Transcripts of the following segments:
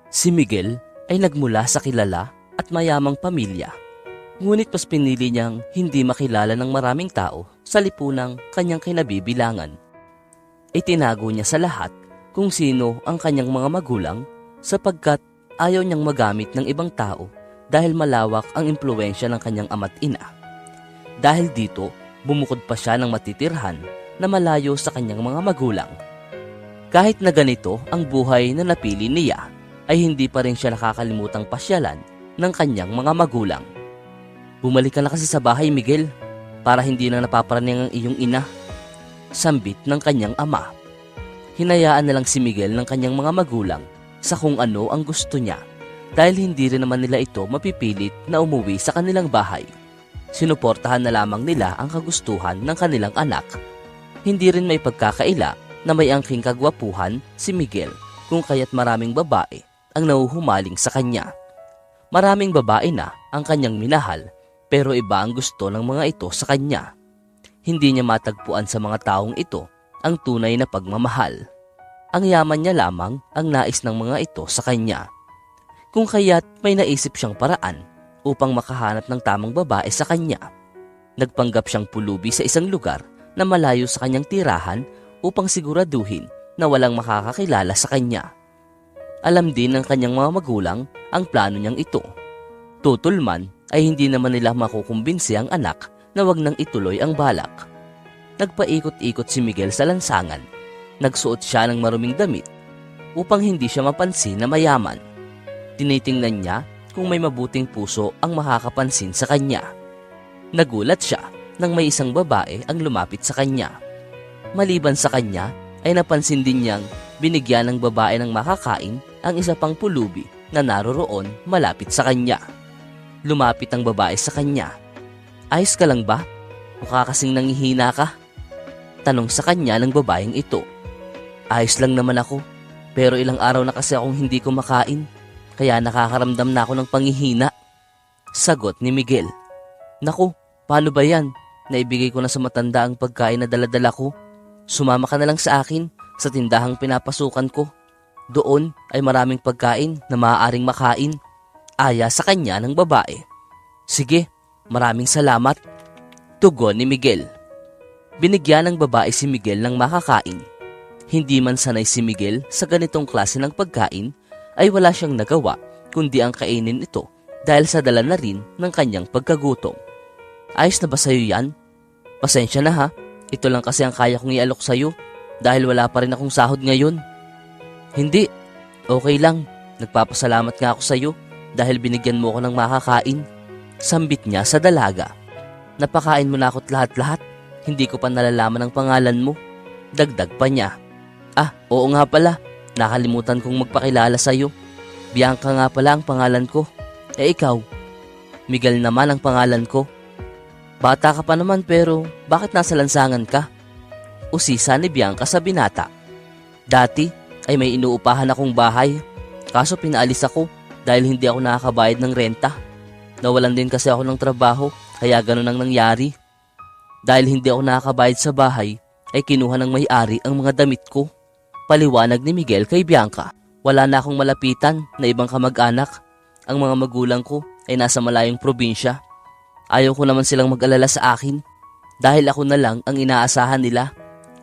Si Miguel ay nagmula sa kilala at mayamang pamilya. Ngunit mas pinili niyang hindi makilala ng maraming tao sa lipunang kanyang kinabibilangan. Itinago niya sa lahat kung sino ang kanyang mga magulang sapagkat ayaw niyang magamit ng ibang tao dahil malawak ang impluwensya ng kanyang ama't ina. Dahil dito, bumukod pa siya ng matitirhan na malayo sa kanyang mga magulang. Kahit na ganito ang buhay na napili niya, ay hindi pa rin siya nakakalimutang pasyalan ng kanyang mga magulang. Bumalik ka na kasi sa bahay, Miguel, para hindi na napaparaning ang iyong ina. Sambit ng kanyang ama. Hinayaan na lang si Miguel ng kanyang mga magulang sa kung ano ang gusto niya dahil hindi rin naman nila ito mapipilit na umuwi sa kanilang bahay. Sinuportahan na lamang nila ang kagustuhan ng kanilang anak. Hindi rin may pagkakaila na may angking kagwapuhan si Miguel kung kaya't maraming babae ang nauhumaling sa kanya. Maraming babae na ang kanyang minahal pero iba ang gusto ng mga ito sa kanya. Hindi niya matagpuan sa mga taong ito ang tunay na pagmamahal. Ang yaman niya lamang ang nais ng mga ito sa kanya. Kung kaya't may naisip siyang paraan upang makahanap ng tamang babae sa kanya. Nagpanggap siyang pulubi sa isang lugar na malayo sa kanyang tirahan upang siguraduhin na walang makakakilala sa kanya. Alam din ng kanyang mga magulang ang plano niyang ito. Tutulman ay hindi naman nila makukumbinsi ang anak na wag nang ituloy ang balak. Nagpaikot-ikot si Miguel sa lansangan. Nagsuot siya ng maruming damit upang hindi siya mapansin na mayaman. Tinitingnan niya kung may mabuting puso ang makakapansin sa kanya. Nagulat siya nang may isang babae ang lumapit sa kanya. Maliban sa kanya ay napansin din niyang binigyan ng babae ng makakain ang isa pang pulubi na naroroon malapit sa kanya. Lumapit ang babae sa kanya. Ayos ka lang ba? Mukha kasing nanghihina ka. Tanong sa kanya ng babaeng ito. Ayos lang naman ako, pero ilang araw na kasi akong hindi kumakain, kaya nakakaramdam na ako ng panghihina. Sagot ni Miguel. Naku, paano ba yan? Naibigay ko na sa matanda ang pagkain na daladala ko. Sumama ka na lang sa akin sa tindahang pinapasukan ko. Doon ay maraming pagkain na maaaring makain. Aya sa kanya ng babae. Sige, maraming salamat. Tugon ni Miguel. Binigyan ng babae si Miguel ng makakain. Hindi man sanay si Miguel sa ganitong klase ng pagkain, ay wala siyang nagawa kundi ang kainin ito dahil sa dala na rin ng kanyang pagkagutom. Ayos na ba sa'yo yan? Pasensya na ha, ito lang kasi ang kaya kong ialok sa'yo dahil wala pa rin akong sahod ngayon. Hindi, okay lang. Nagpapasalamat nga ako sa'yo dahil binigyan mo ako ng makakain. Sambit niya sa dalaga. Napakain mo na ako't lahat-lahat. Hindi ko pa nalalaman ang pangalan mo. Dagdag pa niya. Ah, oo nga pala. Nakalimutan kong magpakilala sa'yo. Bianca nga pala ang pangalan ko. Eh ikaw? Miguel naman ang pangalan ko. Bata ka pa naman pero bakit nasa lansangan ka? Usisa ni Bianca sa binata. Dati ay may inuupahan akong bahay. Kaso pinaalis ako dahil hindi ako nakakabayad ng renta. Nawalan din kasi ako ng trabaho kaya ganun ang nangyari. Dahil hindi ako nakakabayad sa bahay ay kinuha ng may-ari ang mga damit ko. Paliwanag ni Miguel kay Bianca. Wala na akong malapitan na ibang kamag-anak. Ang mga magulang ko ay nasa malayong probinsya. Ayaw ko naman silang mag-alala sa akin dahil ako na lang ang inaasahan nila.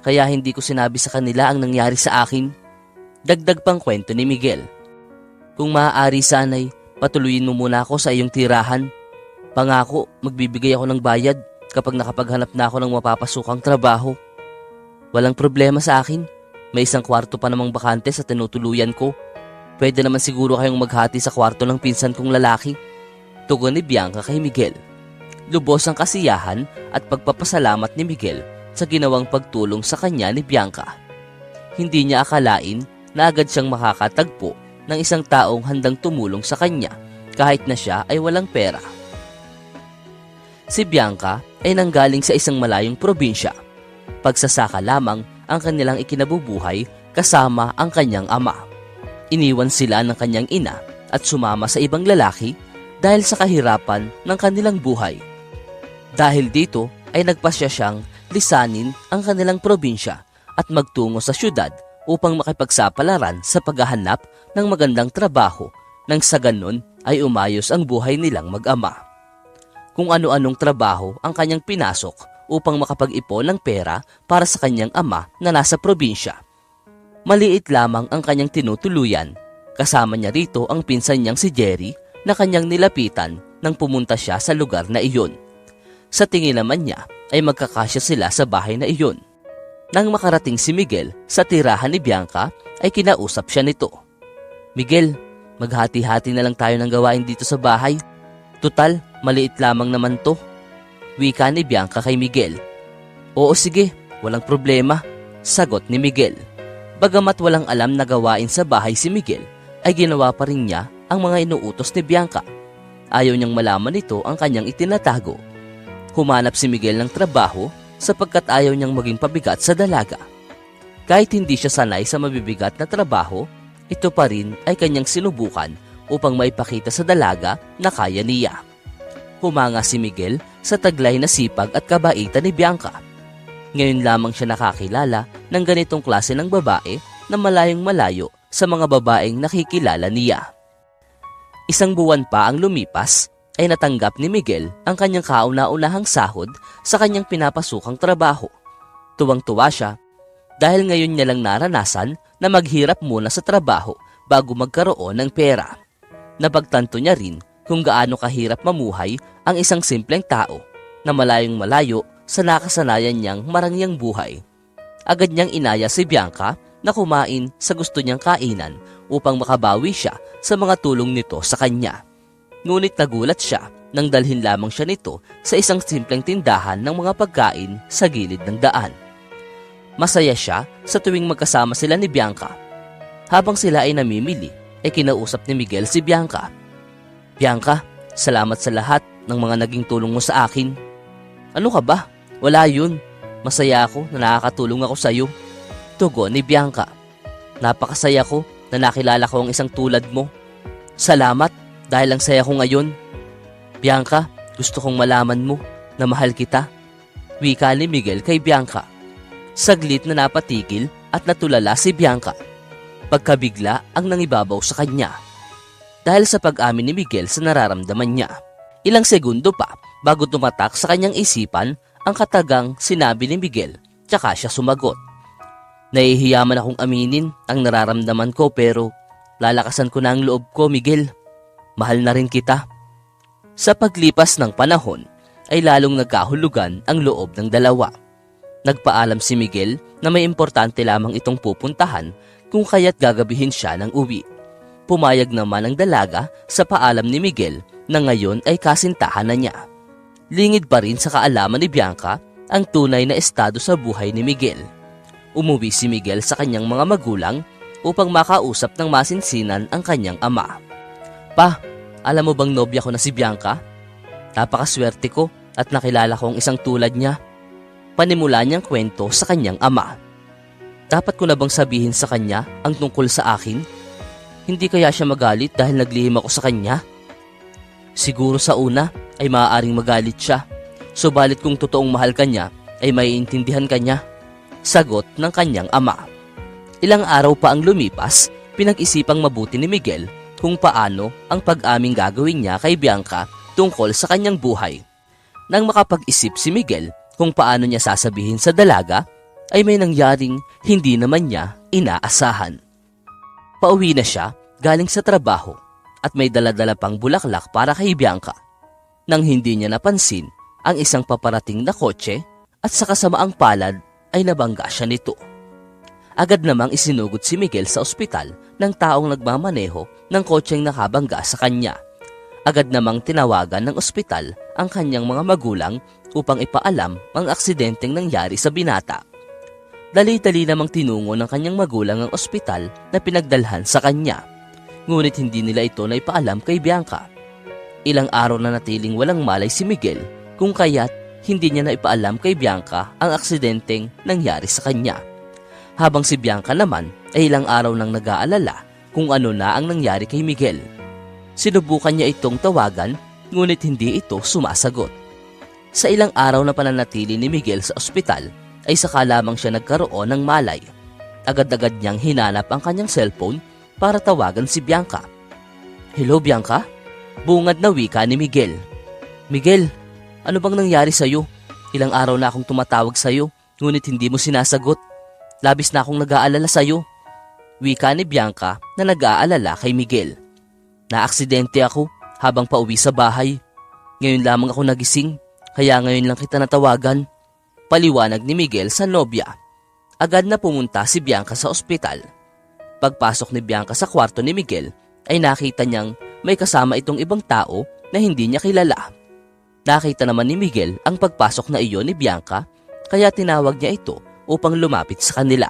Kaya hindi ko sinabi sa kanila ang nangyari sa akin. Dagdag pang kwento ni Miguel. Kung maaari sana'y patuloyin mo muna ako sa iyong tirahan. Pangako, magbibigay ako ng bayad kapag nakapaghanap na ako ng mapapasukang trabaho. Walang problema sa akin. May isang kwarto pa namang bakante sa tinutuluyan ko. Pwede naman siguro kayong maghati sa kwarto ng pinsan kong lalaki. Tugon ni Bianca kay Miguel. Lubos ang kasiyahan at pagpapasalamat ni Miguel sa ginawang pagtulong sa kanya ni Bianca. Hindi niya akalain na agad siyang makakatagpo ng isang taong handang tumulong sa kanya kahit na siya ay walang pera. Si Bianca ay nanggaling sa isang malayong probinsya. Pagsasaka lamang ang kanilang ikinabubuhay kasama ang kanyang ama. Iniwan sila ng kanyang ina at sumama sa ibang lalaki dahil sa kahirapan ng kanilang buhay. Dahil dito ay nagpasya siyang lisanin ang kanilang probinsya at magtungo sa syudad upang makipagsapalaran sa paghahanap ng magandang trabaho nang sa ganun ay umayos ang buhay nilang mag-ama. Kung ano-anong trabaho ang kanyang pinasok upang makapag-ipon ng pera para sa kanyang ama na nasa probinsya. Maliit lamang ang kanyang tinutuluyan. Kasama niya rito ang pinsan niyang si Jerry na kanyang nilapitan nang pumunta siya sa lugar na iyon. Sa tingin naman niya ay magkakasya sila sa bahay na iyon. Nang makarating si Miguel sa tirahan ni Bianca ay kinausap siya nito. "Miguel, maghati-hati na lang tayo ng gawain dito sa bahay. Tutal, maliit lamang naman to," wika ni Bianca kay Miguel. "Oo sige, walang problema," sagot ni Miguel. Bagamat walang alam na gawain sa bahay si Miguel, ay ginawa pa rin niya ang mga inuutos ni Bianca. Ayaw niyang malaman nito ang kanyang itinatago. Humanap si Miguel ng trabaho sapagkat ayaw niyang maging pabigat sa dalaga. Kahit hindi siya sanay sa mabibigat na trabaho, ito pa rin ay kanyang sinubukan upang maipakita sa dalaga na kaya niya. Humanga si Miguel sa taglay na sipag at kabaitan ni Bianca. Ngayon lamang siya nakakilala ng ganitong klase ng babae na malayong malayo sa mga babaeng nakikilala niya. Isang buwan pa ang lumipas ay natanggap ni Miguel ang kanyang kauna-unahang sahod sa kanyang pinapasukang trabaho. Tuwang-tuwa siya dahil ngayon niya lang naranasan na maghirap muna sa trabaho bago magkaroon ng pera. Napagtanto niya rin kung gaano kahirap mamuhay ang isang simpleng tao na malayong malayo sa nakasanayan niyang marangyang buhay. Agad niyang inaya si Bianca na kumain sa gusto niyang kainan upang makabawi siya sa mga tulong nito sa kanya. Ngunit nagulat siya nang dalhin lamang siya nito sa isang simpleng tindahan ng mga pagkain sa gilid ng daan. Masaya siya sa tuwing magkasama sila ni Bianca. Habang sila ay namimili, ay kinausap ni Miguel si Bianca. "Bianca, salamat sa lahat ng mga naging tulong mo sa akin." "Ano ka ba? Wala yun. Masaya ako na nakakatulong ako sa iyo," tugon ni Bianca. "Napakasaya ko na nakilala ko ang isang tulad mo. Salamat dahil ang saya ko ngayon. Bianca, gusto kong malaman mo na mahal kita," wika ni Miguel kay Bianca. Saglit na napatigil at natulala si Bianca. Pagkabigla ang nangibabaw sa kanya dahil sa pag-amin ni Miguel sa nararamdaman niya. Ilang segundo pa bago tumatak sa kanyang isipan ang katagang sinabi ni Miguel, tsaka siya sumagot. "Nahihiya man akong aminin ang nararamdaman ko pero lalakasan ko na ang loob ko, Miguel. Mahal na rin kita." Sa paglipas ng panahon ay lalong nagkahulugan ang loob ng dalawa. Nagpaalam si Miguel na may importante lamang itong pupuntahan kung kaya't gagabihin siya ng uwi. Pumayag naman ang dalaga sa paalam ni Miguel na ngayon ay kasintahan na niya. Lingid pa rin sa kaalaman ni Bianca ang tunay na estado sa buhay ni Miguel. Umuwi si Miguel sa kanyang mga magulang upang makausap ng masinsinan ang kanyang ama. "Pa, alam mo bang nobya ko na si Bianca? Napakaswerte ko at nakilala ko ang isang tulad niya." Panimula niyang kwento sa kanyang ama. "Dapat ko na bang sabihin sa kanya ang tungkol sa akin? Hindi kaya siya magalit dahil naglihim ako sa kanya?" "Siguro sa una ay maaaring magalit siya. Subalit kung totoong mahal ka niya ay maiintindihan ka niya," sagot ng kanyang ama. Ilang araw pa ang lumipas, pinag-isipang mabuti ni Miguel kung paano ang pag-aming gagawin niya kay Bianca tungkol sa kanyang buhay. Nang makapag-isip si Miguel kung paano niya sasabihin sa dalaga, ay may nangyaring hindi naman niya inaasahan. Pauwi na siya galing sa trabaho at may dala-dala pang bulaklak para kay Bianca. Nang hindi niya napansin ang isang paparating na kotse at sa kasamaang palad ay nabangga siya nito. Agad namang isinugod si Miguel sa ospital ng taong nagmamaneho ng kotseng nakabangga sa kanya. Agad namang tinawagan ng ospital ang kanyang mga magulang upang ipaalam ang aksidenteng nangyari sa binata. Dali-dali namang tinungo ng kanyang magulang ang ospital na pinagdalhan sa kanya. Ngunit hindi nila ito na ipaalam kay Bianca. Ilang araw na natiling walang malay si Miguel kung kaya't hindi niya na ipaalam kay Bianca ang aksidenteng nangyari sa kanya. Habang si Bianca naman ay ilang araw nang nag-aalala kung ano na ang nangyari kay Miguel. Sinubukan niya itong tawagan ngunit hindi ito sumasagot. Sa ilang araw na pananatili ni Miguel sa ospital ay saka lamang siya nagkaroon ng malay. Agad-agad niyang hinanap ang kanyang cellphone para tawagan si Bianca. "Hello, Bianca?" Bungad na wika ni Miguel. "Miguel, ano bang nangyari sa'yo? Ilang araw na akong tumatawag sa'yo, ngunit hindi mo sinasagot. Labis na akong nag-aalala sa'yo." Wika ni Bianca na nag-aalala kay Miguel. "Naaksidente ako habang pauwi sa bahay. Ngayon lamang ako nagising, kaya ngayon lang kita natawagan." Paliwanag ni Miguel sa nobya. Agad na pumunta si Bianca sa ospital. Pagpasok ni Bianca sa kwarto ni Miguel ay nakita niyang may kasama itong ibang tao na hindi niya kilala. Nakita naman ni Miguel ang pagpasok na iyon ni Bianca, kaya tinawag niya ito upang lumapit sa kanila.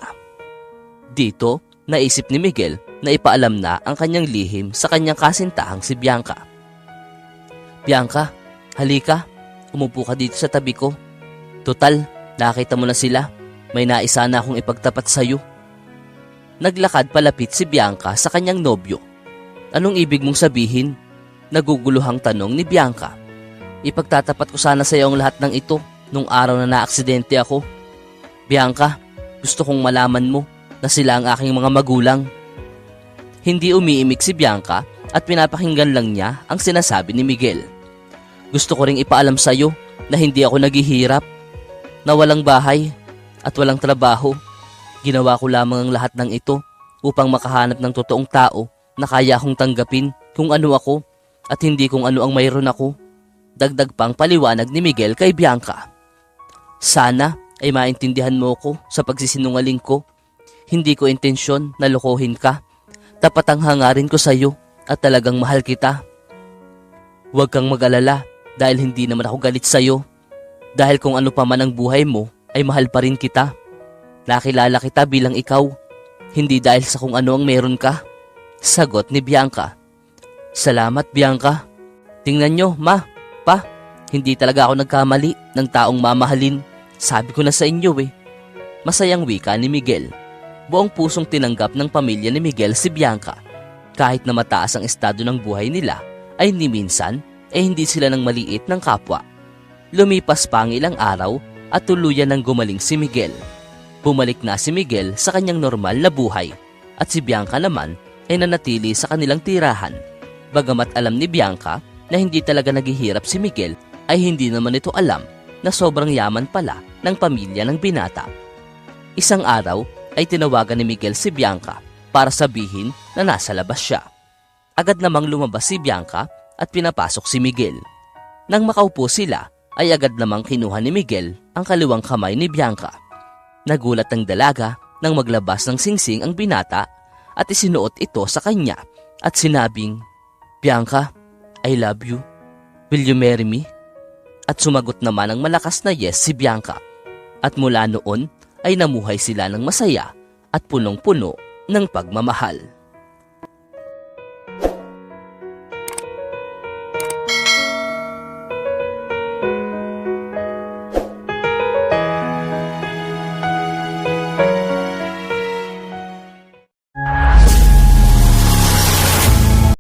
Dito, naisip ni Miguel na ipaalam na ang kanyang lihim sa kanyang kasintahang si Bianca. "Bianca, halika, umupo ka dito sa tabi ko. Total, nakita mo na sila. May naisa na akong ipagtapat sa'yo." Naglakad palapit si Bianca sa kanyang nobyo. "Anong ibig mong sabihin?" Naguguluhang tanong ni Bianca. "Ipagtatapat ko sana sa iyo ang lahat ng ito nung araw na naaksidente ako. Bianca, gusto kong malaman mo na sila ang aking mga magulang." Hindi umiimik si Bianca at pinapakinggan lang niya ang sinasabi ni Miguel. "Gusto ko ring ipaalam sa iyo na hindi ako naghihirap, na walang bahay at walang trabaho. Ginawa ko lamang ang lahat ng ito upang makahanap ng totoong tao na kaya akong tanggapin kung ano ako at hindi kung ano ang mayroon ako." Dagdag pang paliwanag ni Miguel kay Bianca. "Sana ay maintindihan mo ko sa pagsisinungaling ko. Hindi ko intensyon na lokohin ka. Tapat ang hangarin ko sa iyo at talagang mahal kita. Huwag kang mag-alala dahil hindi naman ako galit sa iyo. Dahil kung ano pa man ang buhay mo ay mahal pa rin kita. Nakilala kita bilang ikaw, hindi dahil sa kung ano ang meron ka." Sagot ni Bianca. "Salamat, Bianca. Tingnan nyo, ma, pa, hindi talaga ako nagkamali ng taong mamahalin. Sabi ko na sa inyo eh." Masayang wika ni Miguel. Buong pusong tinanggap ng pamilya ni Miguel si Bianca. Kahit na mataas ang estado ng buhay nila, ay ni minsan hindi sila nang maliit ng kapwa. Lumipas pa ang ilang araw at tuluyan ng gumaling si Miguel. Bumalik na si Miguel sa kanyang normal na buhay at si Bianca naman ay nanatili sa kanilang tirahan. Bagamat alam ni Bianca na hindi talaga naghihirap si Miguel, ay hindi naman ito alam na sobrang yaman pala ng pamilya ng binata. Isang araw ay tinawagan ni Miguel si Bianca para sabihin na nasa labas siya. Agad namang lumabas si Bianca at pinapasok si Miguel. Nang makaupo sila, ay agad namang kinuha ni Miguel ang kaliwang kamay ni Bianca. Nagulat ang dalaga nang maglabas ng singsing ang binata at isinuot ito sa kanya at sinabing, "Bianca, I love you. Will you marry me?" At sumagot naman ang malakas na yes si Bianca. At mula noon ay namuhay sila ng masaya at punong-puno ng pagmamahal.